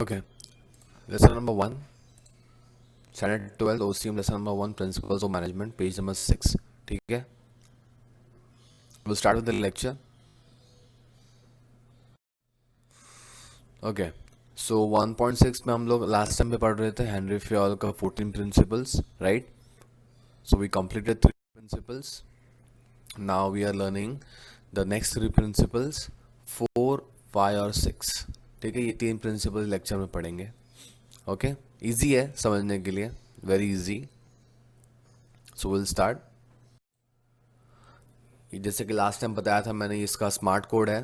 Okay, lesson number 1, standard 12 OCM, lesson number 1, principles of management, page number 6. ठीक है, we'll start with the lecture. Okay, so 1.6 में हम लोग last time पे पढ़ रहे थे हेनरी फ्योल का 14 principles, right? So we completed 3 principles. Now we are learning the next 3 principles, 4, 5 और 6. ठीक है, ये 3 principles लेक्चर में पढ़ेंगे. ओके, इजी है समझने के लिए, very easy. So will start. जैसे कि लास्ट टाइम बताया था मैंने, इसका स्मार्ट कोड है,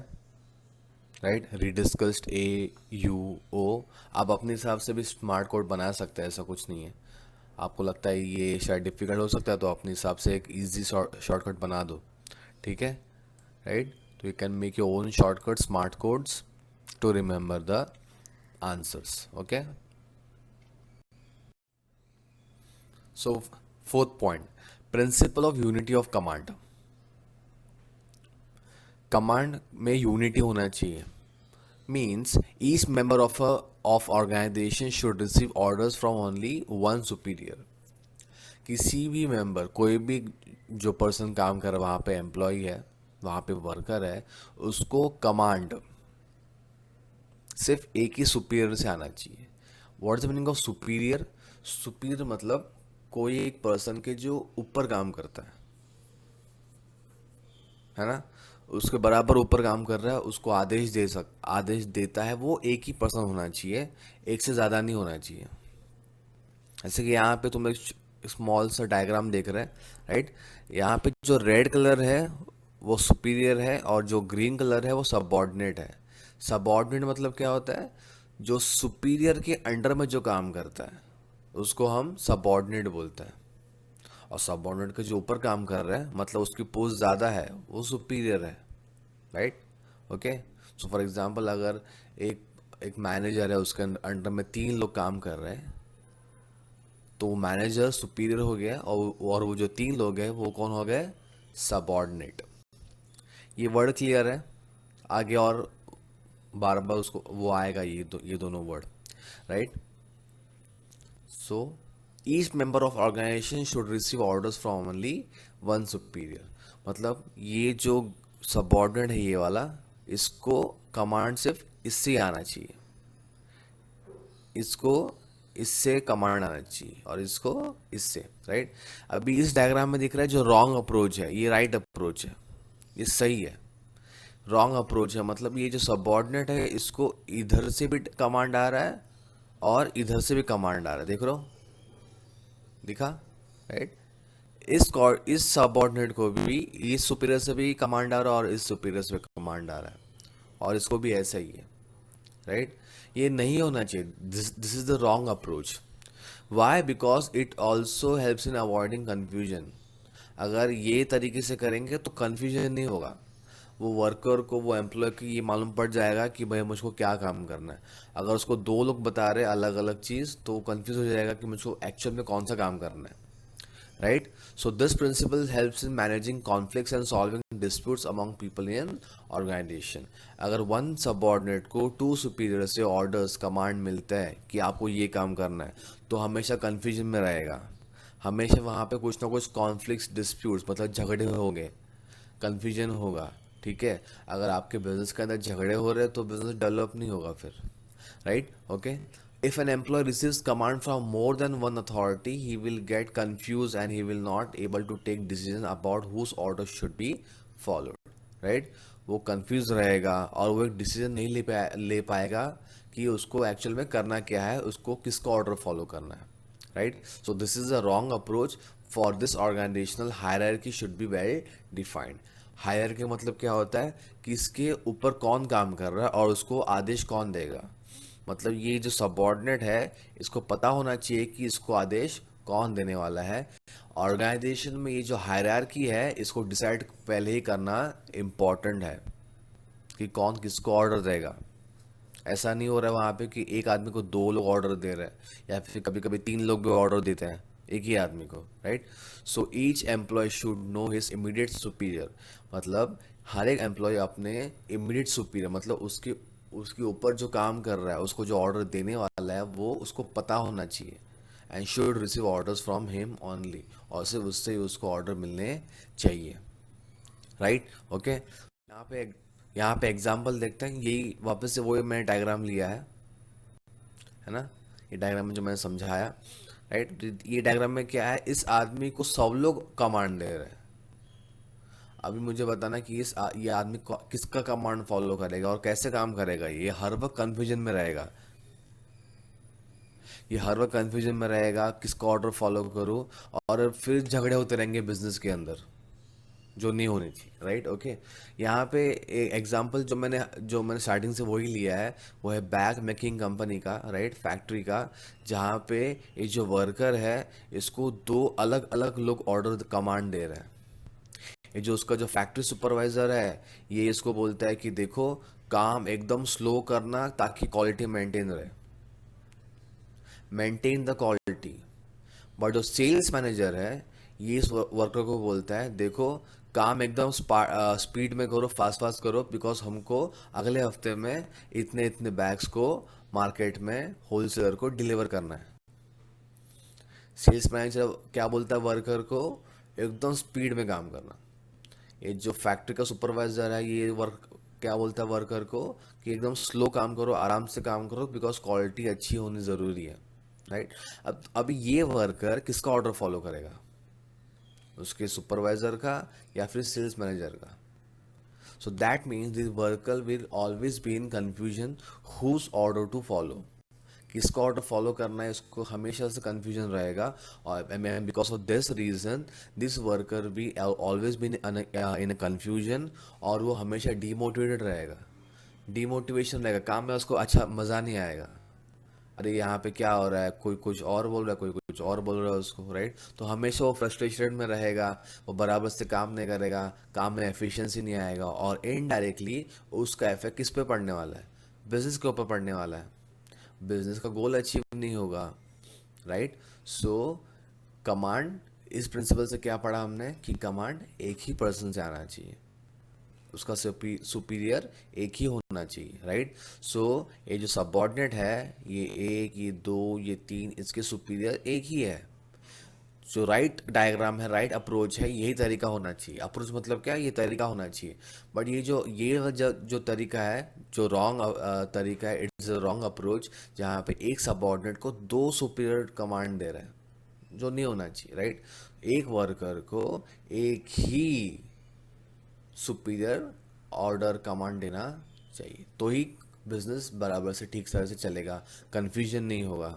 राइट? रीडिस्कस्ड AUO. आप अपने हिसाब से भी स्मार्ट कोड बना सकते हैं, ऐसा कुछ नहीं है. आपको लगता है ये शायद डिफिकल्ट हो सकता है तो अपने हिसाब से एक इजी शॉर्टकट बना दो. ठीक है, राइट? तो you can make your own shortcut smart codes to remember the answers. Okay, so fourth point, principle of unity of command. Command में यूनिटी होना चाहिए. Means each member of organisation should receive orders from only one superior. किसी भी member, कोई भी जो person काम कर रहा है वहाँ पे, एम्प्लॉय है, वहाँ पे वर्कर है, उसको कमांड सिर्फ एक ही सुपीरियर से आना चाहिए. What is the meaning of superior? Superior मतलब कोई एक पर्सन के जो ऊपर काम करता है ना, उसके बराबर ऊपर काम कर रहा है, उसको आदेश देता है, वो एक ही पर्सन होना चाहिए, एक से ज़्यादा नहीं होना चाहिए. जैसे कि यहाँ पे तुम एक स्मॉल सा डायग्राम देख रहे हैं, राइट? यहाँ पे जो रेड कलर है वो सुपीरियर है और जो ग्रीन कलर है वो सबऑर्डिनेट है. सबऑर्डिनेट मतलब क्या होता है? जो सुपीरियर के अंडर में जो काम करता है उसको हम सबऑर्डिनेट बोलते हैं. और सबऑर्डिनेट के जो ऊपर काम कर रहा है मतलब उसकी पोस्ट ज़्यादा है, वो सुपीरियर है, right? Okay, so for example अगर एक एक मैनेजर है, उसके अंडर में 3 लोग काम कर रहे हैं, तो मैनेजर सुपीरियर हो गया और वो जो 3 लोग हैं वो कौन हो गए? सबऑर्डिनेट. ये वर्ड क्लियर है? आगे और बार बार उसको वो आएगा, ये दोनों word, right? So each member of organisation should receive orders from only one superior. मतलब ये जो सबऑर्डिनेट है ये वाला, इसको कमांड सिर्फ इससे आना चाहिए, इसको इससे कमांड आना चाहिए और इसको इससे, राइट? अभी इस डायग्राम में दिख रहा है जो रॉन्ग अप्रोच है, ये राइट अप्रोच है, ये सही है. रॉन्ग अप्रोच है मतलब ये जो सबऑर्डिनेट है इसको इधर से भी कमांड आ रहा है और इधर से भी कमांड आ रहा है. देख रहे हो, दिखा, राइट? इस सबऑर्डिनेट को भी इस सुपीरियर से भी कमांड आ रहा है और इस सुपीरियर से भी कमांड आ रहा है, और इसको भी ऐसा ही है, राइट? ये नहीं होना चाहिए. This is the wrong approach. Why? Because it also helps in avoiding confusion. अगर ये तरीके से करेंगे तो कन्फ्यूजन नहीं होगा. वो वर्कर को, वो एम्प्लॉय को ये मालूम पड़ जाएगा कि भाई मुझको क्या काम करना है. अगर उसको 2 लोग बता रहे अलग अलग चीज़ तो कंफ्यूज हो जाएगा कि मुझको एक्चुअल में कौन सा काम करना है, right? So this principle helps in managing conflicts and solving disputes among people in organisation. अगर वन सबऑर्डिनेट को 2 सुपीरियर से ऑर्डर्स, कमांड मिलता है कि आपको ये काम करना है, तो हमेशा कन्फ्यूजन में रहेगा. हमेशा वहाँ पे कुछ ना कुछ कॉन्फ्लिक्ट्स, डिस्प्यूट्स मतलब झगड़े होंगे, कन्फ्यूजन होगा. ठीक है, अगर आपके बिजनेस के अंदर झगड़े हो रहे हैं तो बिजनेस डेवलप नहीं होगा फिर, right? Okay, if an employee receives command from more than one authority, he will get confused and he will not able to take decision about whose order should be followed, right? वो confuse रहेगा और वो एक decision नहीं ले पाएगा कि उसको एक्चुअल में करना क्या है, उसको किसका ऑर्डर फॉलो करना है, right? So this is a wrong approach. For this organisational hierarchy should be well defined. Hierarchy मतलब क्या होता है कि इसके ऊपर कौन काम कर रहा है और उसको आदेश कौन देगा. मतलब ये जो सबऑर्डिनेट है इसको पता होना चाहिए कि इसको आदेश कौन देने वाला है. ऑर्गेनाइजेशन में ये जो हायरार्की है इसको डिसाइड पहले ही करना इम्पोर्टेंट है कि कौन किसको ऑर्डर देगा. ऐसा नहीं हो रहा है वहाँ पे कि एक आदमी को 2 लोग ऑर्डर दे रहे हैं, या फिर कभी कभी 3 लोग भी ऑर्डर देते हैं एक ही आदमी को, right? So each employ should know his immediate superior. मतलब हर एक एम्प्लॉय अपने इमीडिएट सुपीरियर मतलब उसके ऊपर जो काम कर रहा है, उसको जो ऑर्डर देने वाला है, वो उसको पता होना चाहिए, and should receive orders from him only, और सिर्फ उससे ही उसको ऑर्डर मिलने चाहिए, राइट। ओके, यहाँ पे एग्जाम्पल देखते हैं, यही वापस से वही मैंने डायग्राम लिया है ना, ये डायग्राम में जो मैंने समझाया, राइट। ये डायग्राम में क्या है, इस आदमी को सब लोग कमांड दे रहे हैं। अभी मुझे बताना कि ये आदमी किसका कमांड फॉलो करेगा और कैसे काम करेगा। ये हर वक्त कंफ्यूजन में रहेगा, ये हर वक्त कंफ्यूजन में रहेगा, किसका ऑर्डर फॉलो करूँ, और फिर झगड़े होते रहेंगे बिजनेस के अंदर, जो नहीं होनी थी, राइट। ओके, यहाँ पे एग्जांपल जो मैंने स्टार्टिंग से वही लिया है, वो है बैग मेकिंग कंपनी का, राइट, फैक्ट्री का, जहाँ पे ये जो वर्कर है, इसको दो अलग अलग लोग ऑर्डर कमांड दे रहे हैं। ये जो उसका जो फैक्ट्री सुपरवाइजर है, ये इसको बोलता है कि देखो, काम एकदम स्लो करना ताकि क्वालिटी मेंटेन रहे, मेंटेन द क्वालिटी। बट जो सेल्स मैनेजर है, ये इस वर्कर को बोलता है, देखो, काम एकदम स्पीड में करो, फास्ट फास्ट करो, बिकॉज हमको अगले हफ्ते में इतने इतने बैग्स को मार्केट में होलसेलर को डिलीवर करना है। सेल्स मैनेजर क्या बोलता है वर्कर को, एकदम स्पीड में काम करना। ये जो फैक्ट्री का सुपरवाइजर है, ये वर्क क्या बोलता है वर्कर को, कि एकदम स्लो काम करो, आराम से काम करो, बिकॉज क्वालिटी अच्छी होनी ज़रूरी है, राइट। अब अभी ये वर्कर किसका ऑर्डर फॉलो करेगा, उसके सुपरवाइजर का या फिर सेल्स मैनेजर का। So that means this worker will always be in confusion whose order to follow, किसका ऑर्डर फॉलो करना है, इसको हमेशा से कंफ्यूजन रहेगा। और because of this reason this worker be always be in a confusion, और वो हमेशा डीमोटिवेटेड रहेगा, डीमोटिवेशन रहेगा, काम में उसको अच्छा मज़ा नहीं आएगा। अरे यहाँ पे क्या हो रहा है, कोई कुछ और बोल रहा है, कोई कुछ और बोल रहा है उसको, राइट। तो हमेशा वो फ्रस्ट्रेशन में रहेगा, वो बराबर से काम नहीं करेगा, काम में एफिशिएंसी नहीं आएगा, और इनडायरेक्टली उसका इफेक्ट किस पे पड़ने वाला है, बिजनेस के ऊपर पड़ने वाला है, बिजनेस का गोल अचीव नहीं होगा, राइट। सो कमांड, इस प्रिंसिपल से क्या पढ़ा हमने, कि कमांड एक ही पर्सन से आना चाहिए, उसका सुपीरियर एक ही होना चाहिए, राइट। सो ये जो सबऑर्डिनेट है, ये एक, ये दो, ये तीन, इसके सुपीरियर एक ही है। जो राइट डायग्राम है, राइट अप्रोच है, यही तरीका होना चाहिए। अप्रोच मतलब क्या, ये तरीका होना चाहिए। बट ये जो तरीका है, जो रॉन्ग तरीका है, इट्स अ रॉन्ग अप्रोच, जहाँ पे एक सबऑर्डिनेट को दो सुपीरियर कमांड दे रहा है, जो नहीं होना चाहिए, राइट। एक वर्कर को एक ही सुपीरियर ऑर्डर कमांड देना चाहिए, तो ही बिजनेस बराबर से ठीक तरह से चलेगा, कंफ्यूजन नहीं होगा,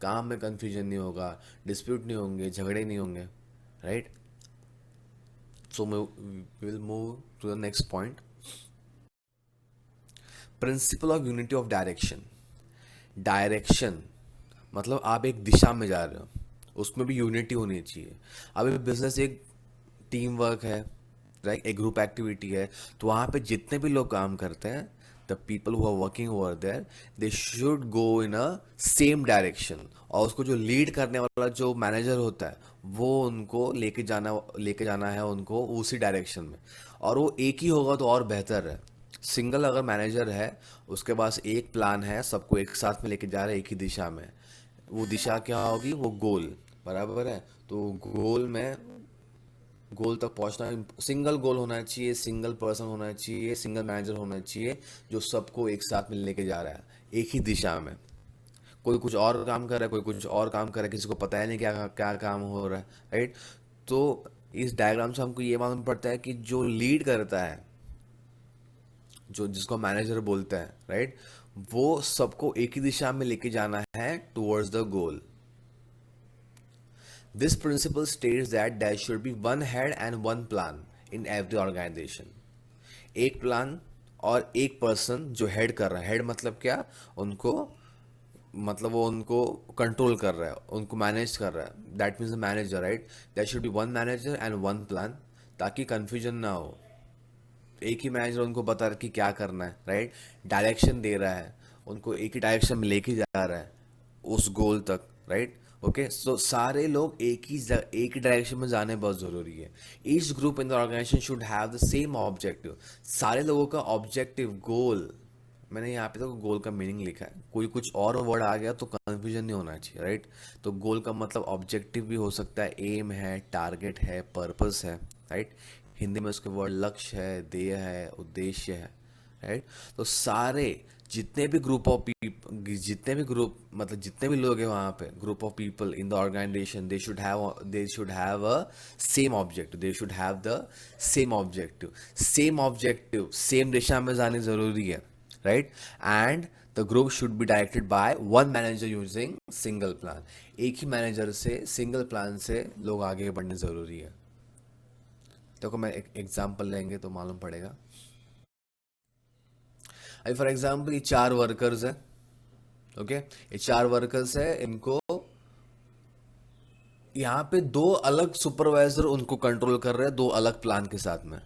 काम में कंफ्यूजन नहीं होगा, डिस्प्यूट नहीं होंगे, झगड़े नहीं होंगे, right. So will move to the next point, principle of unity of direction. Direction मतलब आप एक दिशा में जा रहे हो, उसमें भी यूनिटी होनी चाहिए। अभी बिजनेस एक टीम वर्क है, राइट, एक ग्रुप एक्टिविटी है, तो वहाँ पे जितने भी लोग काम करते हैं, the people who are working over there, they should go in a same direction, और उसको जो लीड करने वाला जो मैनेजर होता है, वो उनको लेके जाना है उनको उसी डायरेक्शन में, और वो एक ही होगा तो और बेहतर है। सिंगल अगर मैनेजर है, उसके पास एक प्लान है, सबको एक साथ में लेके जा रहे हैं एक ही दिशा में, वो दिशा क्या होगी, वो गोल, बराबर है। तो गोल तक पहुंचना, सिंगल गोल होना चाहिए, सिंगल पर्सन होना चाहिए, सिंगल मैनेजर होना चाहिए, जो सबको एक साथ में लेके जा रहा है एक ही दिशा में। कोई कुछ और काम कर रहा है, कोई कुछ और काम कर रहा है, किसी को पता है नहीं क्या क्या काम हो रहा है, राइट। तो इस डायग्राम से हमको ये मालूम पड़ता है कि जो लीड करता है, जो जिसको मैनेजर बोलता है, राइट, वो सबको एक ही दिशा में लेके जाना है towards the goal. This principle states that there should be one head and one plan in every organization. एक प्लान और एक पर्सन जो हेड कर रहा है, हेड मतलब क्या, उनको मतलब वो उनको कंट्रोल कर रहा है, उनको मैनेज कर रहा है, that means the manager, right. There should be one manager and one plan, ताकि कंफ्यूजन ना हो। एक ही मैनेजर उनको बता रहा है कि क्या करना है, राइट, डायरेक्शन दे रहा है, उनको एक ही डायरेक्शन में लेके जा रहा है उस गोल तक, राइट। ओके, सो सारे लोग एक ही डायरेक्शन में जाने बहुत ज़रूरी है। Each group in the organisation should have the same objective, सारे लोगों का ऑब्जेक्टिव गोल मैंने यहाँ पे तो गोल का मीनिंग लिखा है, कोई कुछ और वर्ड आ गया तो कंफ्यूजन नहीं होना चाहिए, राइट। तो गोल का मतलब ऑब्जेक्टिव भी हो सकता है, एम है, टारगेट है, पर्पस है, राइट। हिंदी में उसके वर्ड लक्ष्य है, ध्येय है, उद्देश्य है, राइट। तो सारे जितने भी ग्रुप ऑफ जितने भी ग्रुप मतलब जितने भी लोग हैं वहाँ पे, group of people in the organization, they should have a same objective, they should have the same objective, same दिशा में जानी जरूरी है, right. And the group should be directed by one manager using single plan. एक ही manager से single plan से लोग आगे बढ़ने जरूरी है। देखो मैं एक एग्जांपल लेंगे तो मालूम पड़ेगा। अभी फॉर एग्जांपल ये 4 वर्कर्स है, ओके। ये 4 वर्कर्स है, इनको यहाँ पे 2 अलग सुपरवाइजर उनको कंट्रोल कर रहे हैं 2 अलग प्लान के साथ में।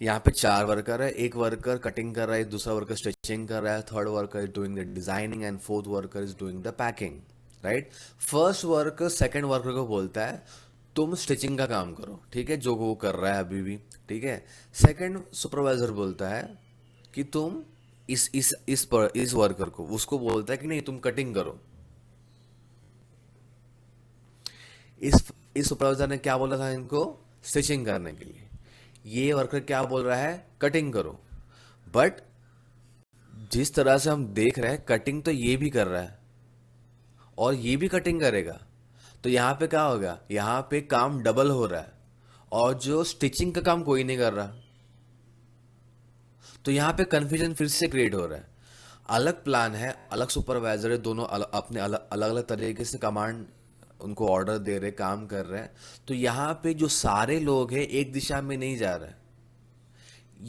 यहाँ पे 4 वर्कर है, एक वर्कर कटिंग कर रहा है, दूसरा वर्कर स्टिचिंग कर रहा है, third worker is doing the designing and fourth worker is doing the packing, right. First worker second worker को बोलता है तुम स्टिचिंग का काम करो, ठीक है, जो वो कर रहा है अभी भी, ठीक है। सेकंड सुपरवाइजर बोलता है कि तुम इस वर्कर को, उसको बोलता है कि नहीं तुम कटिंग करो। इस सुपरवाइजर ने क्या बोला था इनको, स्टिचिंग करने के लिए। ये वर्कर क्या बोल रहा है, कटिंग करो। बट जिस तरह से हम देख रहे हैं कटिंग तो ये भी कर रहा है और ये भी कटिंग करेगा, तो यहाँ पे क्या होगा, यहाँ पे काम डबल हो रहा है और जो स्टिचिंग का काम कोई नहीं कर रहा, तो यहाँ पे कंफ्यूजन फिर से क्रिएट हो रहा है। अलग प्लान है, अलग सुपरवाइजर है, दोनों अपने अलग अलग तरीके से कमांड उनको ऑर्डर दे रहे, काम कर रहे हैं। तो यहाँ पे जो सारे लोग हैं एक दिशा में नहीं जा रहे।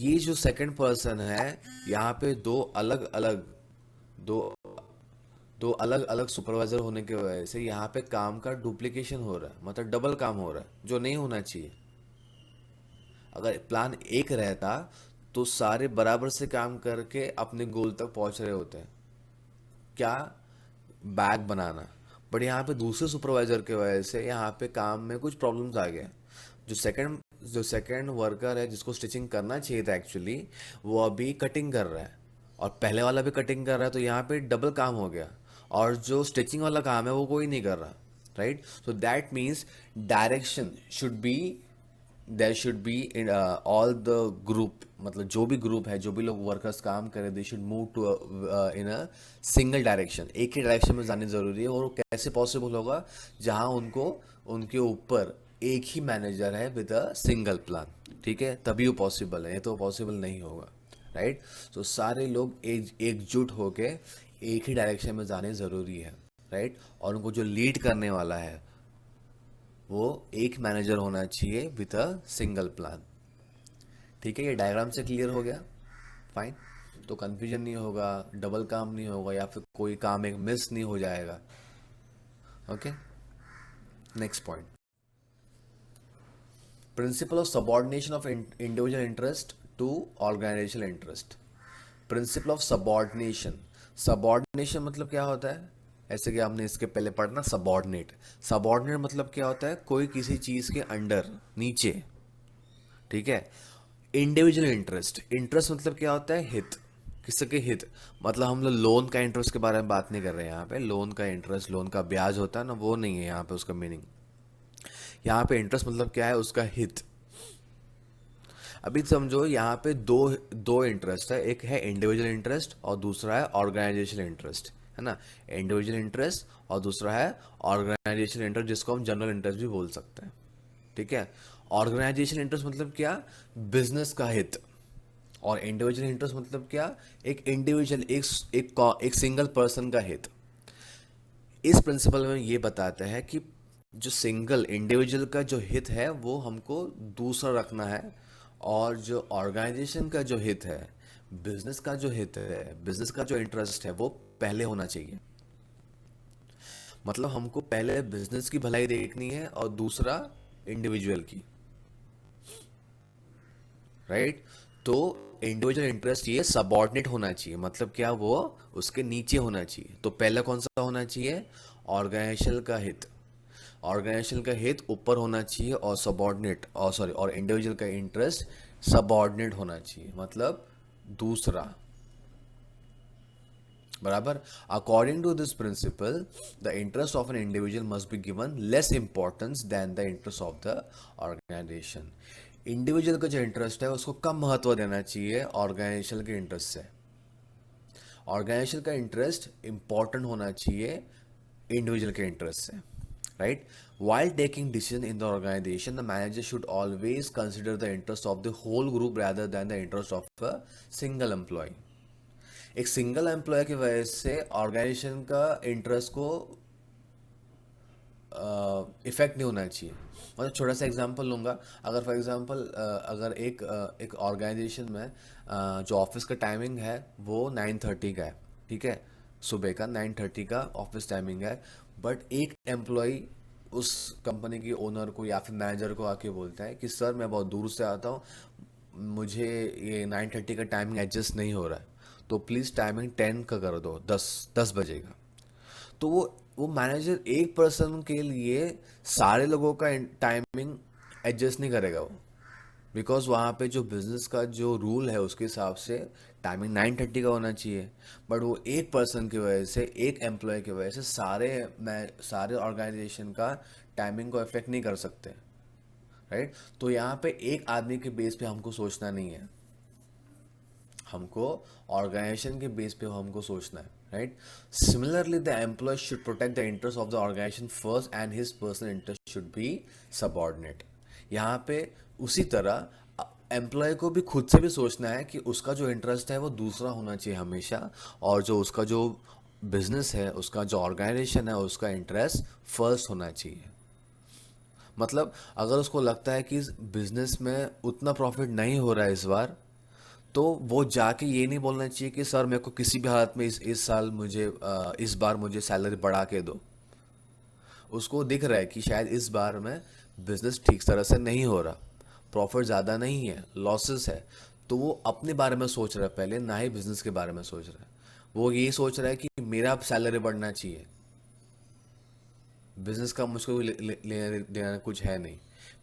ये जो सेकंड पर्सन है, यहाँ पे दो दो अलग अलग सुपरवाइजर होने की वजह से यहाँ पे काम का डुप्लीकेशन हो रहा है, मतलब डबल काम हो रहा है जो नहीं होना चाहिए। अगर प्लान एक रहता तो सारे बराबर से काम करके अपने गोल तक पहुंच रहे होते हैं, क्या, बैग बनाना। बट यहाँ पे दूसरे सुपरवाइजर के वजह से यहाँ पे काम में कुछ प्रॉब्लम्स आ गया। जो सेकंड वर्कर है जिसको स्टिचिंग करना चाहिए था एक्चुअली, वो अभी कटिंग कर रहा है और पहले वाला भी कटिंग कर रहा है, तो यहाँ पे डबल काम हो गया। और जो स्टिचिंग वाला काम है वो कोई नहीं कर रहा, right. So that means direction should be there should be in all the group, मतलब जो भी ग्रुप है, जो भी लोग वर्कर्स काम करें, they should move to in a single direction, एक ही डायरेक्शन में जानी जरूरी है। और वो कैसे पॉसिबल होगा, जहां उनको उनके ऊपर एक ही मैनेजर है विद अ सिंगल प्लान, ठीक है, तभी वो पॉसिबल है, ये तो पॉसिबल नहीं होगा, राइट। तो सारे लोग एकजुट होके एक ही डायरेक्शन में जाने जरूरी है, राइट। और उनको जो लीड करने वाला है वो एक मैनेजर होना चाहिए विद अ सिंगल प्लान, ठीक है। ये डायग्राम से क्लियर हो गया, फाइन। तो कंफ्यूजन नहीं होगा, डबल काम नहीं होगा, या फिर कोई काम एक मिस नहीं हो जाएगा, okay. Next point, principle of subordination of individual interest to organisational interest. Principle of subordination, subordination मतलब क्या होता है, ऐसे कि हमने इसके पहले पढ़ना सबॉर्डिनेट। सबॉर्डिनेट मतलब क्या होता है, कोई किसी चीज के अंडर, नीचे, ठीक है। इंडिविजुअल इंटरेस्ट, इंटरेस्ट मतलब क्या होता है, हित, किसी के हित। मतलब हम लोग लोन का इंटरेस्ट के बारे में बात नहीं कर रहे हैं यहाँ पे, लोन का इंटरेस्ट, लोन का ब्याज होता है ना, वो नहीं है यहाँ पे उसका मीनिंग। यहाँ पे इंटरेस्ट मतलब क्या है, उसका हित। अभी समझो यहाँ पे दो दो इंटरेस्ट है, एक है इंडिविजुअल इंटरेस्ट और दूसरा है ऑर्गेनाइजेशनल इंटरेस्ट, है ना। इंडिविजुअल इंटरेस्ट और दूसरा है ऑर्गेनाइजेशनल इंटरेस्ट, जिसको हम जनरल इंटरेस्ट भी बोल सकते हैं, ठीक है। ऑर्गेनाइजेशनल इंटरेस्ट मतलब क्या, बिजनेस का हित। और इंडिविजुअल इंटरेस्ट मतलब क्या, एक इंडिविजुअल, एक सिंगल पर्सन का हित। इस प्रिंसिपल में ये बताता है कि जो सिंगल इंडिविजुअल का जो हित है वो हमको दूसरा रखना है, और जो ऑर्गेनाइजेशन का जो हित है, बिजनेस का जो हित है, बिजनेस का जो इंटरेस्ट है, वो पहले होना चाहिए। मतलब हमको पहले बिजनेस की भलाई देखनी है और दूसरा इंडिविजुअल की, राइट। तो इंडिविजुअल इंटरेस्ट ये सबॉर्डिनेट होना चाहिए, मतलब क्या, वो उसके नीचे होना चाहिए। तो पहला कौन सा होना चाहिए, ऑर्गेनाइजेशन का हित। ऑर्गेनाइजेशन का हित ऊपर होना चाहिए और इंडिविजुअल का इंटरेस्ट सबॉर्डिनेट होना चाहिए, मतलब दूसरा, बराबर। According to this principle the interest of an individual must be given less importance than the interest of the organisation. Individual का जो इंटरेस्ट है उसको कम महत्व देना चाहिए ऑर्गेनाइजेशन के इंटरेस्ट से। ऑर्गेनाइजेशन का इंटरेस्ट इंपॉर्टेंट होना चाहिए इंडिविजुअल के इंटरेस्ट से, right. While taking decision in the organization, the manager should always consider the interest of the whole group rather than the interest of a single employee. एक single employ की वजह से organisation का interest को effect नहीं होना चाहिए। मतलब छोटा सा एग्जांपल लूँगा, अगर फॉर एग्जांपल अगर एक ऑर्गेनाइजेशन में जो ऑफिस का टाइमिंग है वो 9:30 का है, ठीक है, सुबह का 9:30 का ऑफिस टाइमिंग है, बट एक एम्प्लॉय उस कंपनी की ओनर को या फिर मैनेजर को आके बोलता है कि सर मैं बहुत दूर से आता हूँ, मुझे ये 9:30 का टाइमिंग एडजस्ट नहीं हो रहा है, तो प्लीज़ टाइमिंग 10 का कर दो, 10 बजे का। तो वो मैनेजर एक पर्सन के लिए सारे लोगों का टाइमिंग एडजस्ट नहीं करेगा वो, बिकॉज वहाँ पे जो बिजनेस का जो रूल है उसके हिसाब से टाइमिंग 9:30 का होना चाहिए, बट वो एक पर्सन की वजह से, एक एम्प्लॉय की वजह से सारे ऑर्गेनाइजेशन का टाइमिंग को इफेक्ट नहीं कर सकते, राइट। तो यहाँ पे एक आदमी के बेस पे हमको सोचना नहीं है, हमको ऑर्गेनाइजेशन के बेस पे हमको सोचना है, राइट। Similarly the employ should protect the interest of the organisation first and his personal interest should be subordinate. यहाँ पे उसी तरह एम्प्लॉय को भी खुद से भी सोचना है कि उसका जो इंटरेस्ट है वो दूसरा होना चाहिए हमेशा, और जो उसका जो बिजनेस है, उसका जो ऑर्गेनाइजेशन है, उसका इंटरेस्ट फर्स्ट होना चाहिए। मतलब अगर उसको लगता है कि इस बिजनेस में उतना प्रॉफिट नहीं हो रहा है इस बार, तो वो जाके ये नहीं बोलना चाहिए कि सर मेरे को किसी भी हालत में इस साल मुझे इस बार मुझे सैलरी बढ़ा के दो। उसको दिख रहा है कि शायद इस बार में बिजनेस ठीक तरह से नहीं हो रहा, प्रॉफिट ज़्यादा नहीं है, लॉसेस है, तो वो अपने बारे में सोच रहा है पहले, ना ही बिजनेस के बारे में सोच रहा है। वो ये सोच रहा है कि मेरा सैलरी बढ़ना चाहिए, बिजनेस का मुझको लेना देना कुछ है नहीं,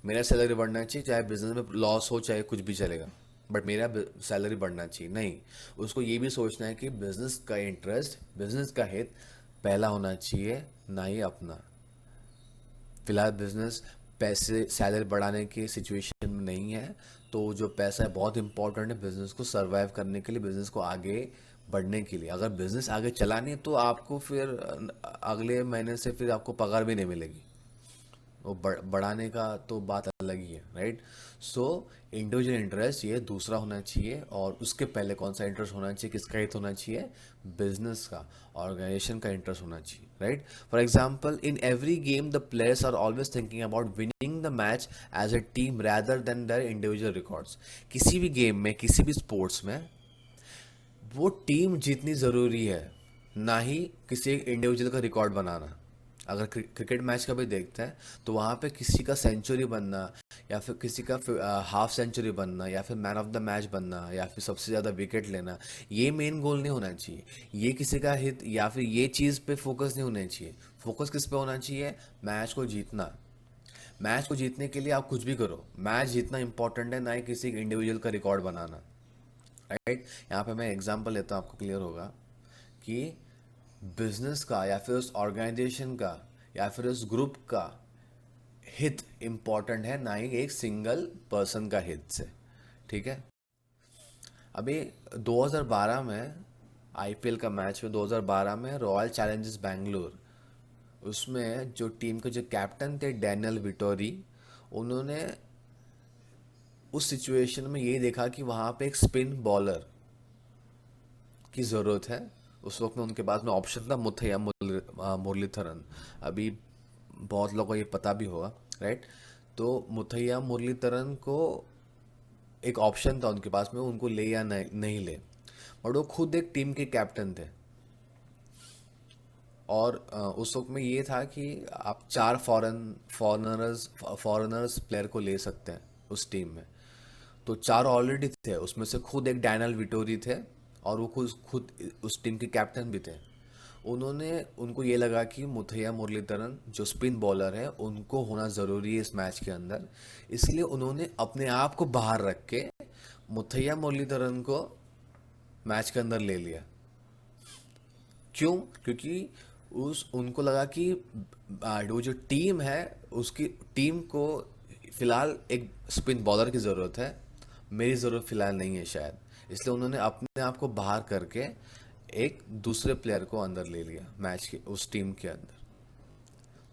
मेरा सैलरी बढ़ना चाहिए, चाहे बिजनेस में लॉस हो चाहे कुछ भी चलेगा, बट मेरा सैलरी बढ़ना चाहिए नहीं। उसको ये भी सोचना है कि बिजनेस का इंटरेस्ट, बिजनेस का हित पहला होना चाहिए, ना ही अपना। फिलहाल बिजनेस पैसे सैलरी बढ़ाने की सिचुएशन में नहीं है, तो जो पैसा है बहुत इंपॉर्टेंट है बिजनेस को सर्वाइव करने के लिए, बिजनेस को आगे बढ़ने के लिए। अगर बिजनेस आगे चला नहीं तो आपको फिर अगले महीने से फिर आपको पगार भी नहीं मिलेगी, वो बढ़ाने का तो बात अलग ही है, राइट। सो इंडिविजुअल इंटरेस्ट ये दूसरा होना चाहिए, और उसके पहले कौन सा इंटरेस्ट होना चाहिए, किसका हित होना चाहिए, बिजनेस का, ऑर्गेनाइजेशन का इंटरेस्ट होना चाहिए, right. For example in every game the players are always thinking about winning the match as a team rather than their individual records. किसी भी गेम में, किसी भी स्पोर्ट्स में वो टीम जीतनी ज़रूरी है, ना ही किसी एक इंडिविजुअल का रिकॉर्ड बनाना। अगर क्रिकेट मैच का भी देखते हैं तो वहाँ पे किसी का सेंचुरी बनना, या फिर किसी का हाफ सेंचुरी बनना, या फिर मैन ऑफ द मैच बनना, या फिर सबसे ज़्यादा विकेट लेना, ये मेन गोल नहीं होना चाहिए। ये किसी का हित या फिर ये चीज़ पे फोकस नहीं होना चाहिए। फोकस किस पे होना चाहिए, मैच को जीतना। मैच को जीतने के लिए आप कुछ भी करो, मैच जीतना इंपॉर्टेंट है, ना ही किसी इंडिविजुअल का रिकॉर्ड बनाना, राइट। यहाँ पे मैं एग्जांपल लेता हूँ, आपको क्लियर होगा कि बिजनेस का या फिर उस ऑर्गेनाइजेशन का या फिर उस ग्रुप का हित इंपॉर्टेंट है, ना ही एक सिंगल पर्सन का हित से, ठीक है। अभी 2012 में आईपीएल का मैच में, 2012 में रॉयल चैलेंजर्स बैंगलोर, उसमें जो टीम के जो कैप्टन थे डैनियल विटोरी, उन्होंने उस सिचुएशन में ये देखा कि वहाँ पे एक स्पिन बॉलर की ज़रूरत है। उस वक्त में उनके पास में ऑप्शन था मुथैया मुरलीधरन। अभी बहुत लोगों को ये पता भी होगा, राइट। तो मुथैया मुरलीधरन को एक ऑप्शन था उनके पास में, उनको ले या नहीं ले, बट वो खुद एक टीम के कैप्टन थे। और उस वक्त में ये था कि आप 4 फॉरेनर्स प्लेयर को ले सकते हैं उस टीम में। तो 4 ऑलरेडी थे, उसमें से खुद एक डैनियल विटोरी थे, और वो खुद खुद उस टीम के कैप्टन भी थे। उनको ये लगा कि मुथैया मुरलीधरन जो स्पिन बॉलर है उनको होना ज़रूरी है इस मैच के अंदर, इसलिए उन्होंने अपने आप को बाहर रख के मुथैया मुरलीधरन को मैच के अंदर ले लिया। क्यों? क्योंकि उस उनको लगा कि वो जो टीम है, उसकी टीम को फिलहाल एक स्पिन बॉलर की ज़रूरत है, मेरी ज़रूरत फिलहाल नहीं है शायद, इसलिए उन्होंने अपने आप को बाहर करके एक दूसरे प्लेयर को अंदर ले लिया मैच के उस टीम के अंदर।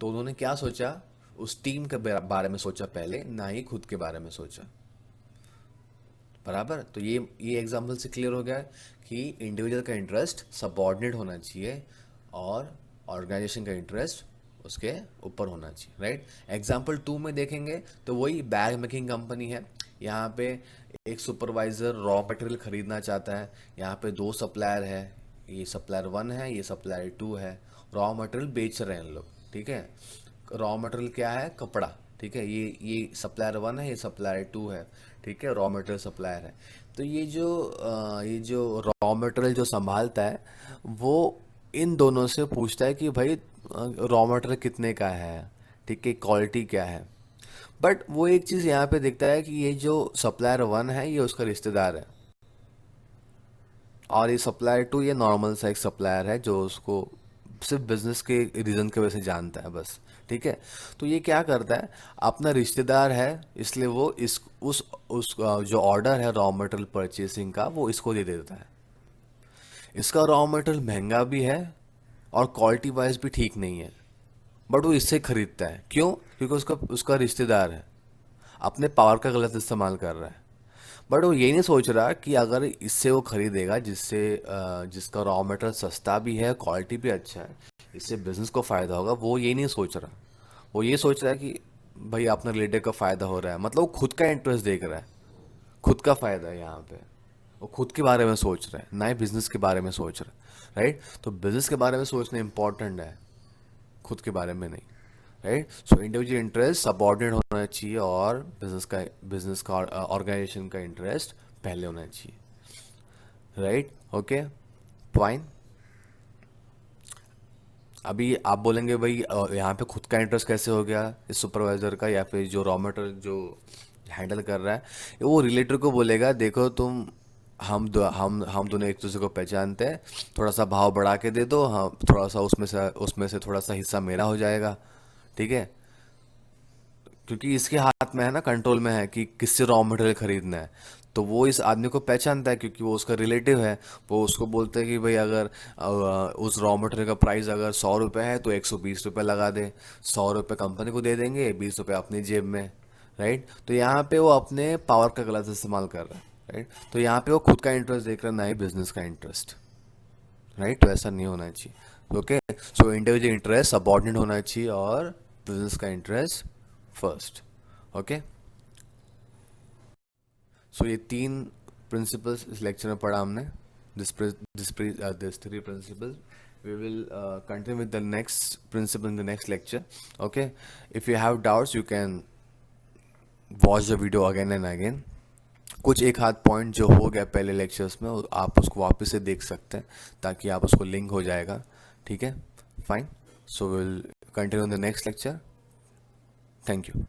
तो उन्होंने क्या सोचा, उस टीम के बारे में सोचा पहले, ना ही खुद के बारे में सोचा। बराबर। तो ये एग्जाम्पल से क्लियर हो गया कि इंडिविजुअल का इंटरेस्ट सबऑर्डिनेट होना चाहिए और ऑर्गेनाइजेशन का इंटरेस्ट उसके ऊपर होना चाहिए, राइट। एग्जाम्पल 2 में देखेंगे तो वही बैग मेकिंग कंपनी है। यहाँ पे एक सुपरवाइजर रॉ मटेरियल खरीदना चाहता है। यहाँ पे 2 सप्लायर है, ये सप्लायर 1 है, ये सप्लायर 2 है। रॉ मटेरियल बेच रहे हैं लोग, ठीक है। रॉ मटेरियल क्या है? कपड़ा, ठीक है। ये सप्लायर 1 है, ये सप्लायर 2 है, ठीक है। रॉ मटेरियल सप्लायर है। तो ये जो रॉ मटेरियल जो संभालता है, वो इन दोनों से पूछता है कि भाई रॉ मटेरियल कितने का है, ठीक है, क्वालिटी क्या है। बट वो एक चीज़ यहाँ पे दिखता है कि ये जो सप्लायर 1 है ये उसका रिश्तेदार है, और ये सप्लायर 2 ये नॉर्मल सा एक सप्लायर है जो उसको सिर्फ बिजनेस के रीज़न की वजह से जानता है बस, ठीक है। तो ये क्या करता है, अपना रिश्तेदार है इसलिए वो इस उस जो ऑर्डर है रॉ मटेरियल परचेसिंग का, वो इसको दे देता है। इसका रॉ मटेरियल महंगा भी है और क्वालिटी वाइज भी ठीक नहीं है, बट वो इससे खरीदता है। क्यों? क्योंकि उसका उसका रिश्तेदार है, अपने पावर का गलत इस्तेमाल कर रहा है। बट वो ये नहीं सोच रहा कि अगर इससे वो खरीदेगा जिससे जिसका रॉ मटेरियल सस्ता भी है, क्वालिटी भी अच्छा है, इससे बिजनेस को फ़ायदा होगा, वो ये नहीं सोच रहा। वो ये सोच रहा है कि भाई अपने रिलेटिव का फ़ायदा हो रहा है, मतलब वो खुद का इंटरेस्ट देख रहा है, खुद का फ़ायदा है यहाँ पे। वो खुद के बारे में सोच रहा है, ना ही बिजनेस के बारे में सोच रहा है, राइट। तो बिजनेस के बारे में सोचना इंपॉर्टेंट है, खुद के बारे में नहीं, right. So individual interest subordinate होना चाहिए और बिजनेस का ऑर्गेनाइजेशन का इंटरेस्ट पहले होना चाहिए, राइट। Okay, fine. अभी आप बोलेंगे भाई यहाँ पे खुद का इंटरेस्ट कैसे हो गया इस सुपरवाइजर का, या फिर जो रॉ मटेरियल जो हैंडल कर रहा है, वो रिलेटर को बोलेगा देखो तुम, हम दोनों एक दूसरे को पहचानते हैं, थोड़ा सा भाव बढ़ा के दे दो, हम थोड़ा सा उसमें से थोड़ा सा हिस्सा मेरा हो जाएगा, ठीक है। क्योंकि इसके हाथ में है ना, कंट्रोल में है कि किससे रॉ मटेरियल खरीदना है। तो वो इस आदमी को पहचानता है क्योंकि वो उसका रिलेटिव है। वो उसको बोलते हैं कि भाई अगर उस रॉ मटेरियल का प्राइस अगर 100 रुपये है तो 120 रुपये लगा दे, 100 रुपये कंपनी को दे देंगे, 20 रुपये अपनी जेब में, राइट। तो यहाँ पे वो अपने पावर का गलत इस्तेमाल कर रहा है, राइट। तो यहाँ पे वो खुद का इंटरेस्ट देख रहा है, ना ही बिजनेस का इंटरेस्ट, राइट। तो ऐसा नहीं होना चाहिए, okay. So individual interest subordinate होना चाहिए और बिजनेस का इंटरेस्ट फर्स्ट, ओके। सो ये 3 प्रिंसिपल्स इस लेक्चर में पढ़ा हमने, this 3 principles. We will continue with the next principle in the next lecture, okay. If you have doubts you can watch the video again and again. कुछ एक हाथ point जो हो गया पहले लेक्चर्स में आप उसको वापस से देख सकते हैं ताकि आप उसको लिंक हो जाएगा, ठीक है, fine. So will continue in the next lecture. Thank you.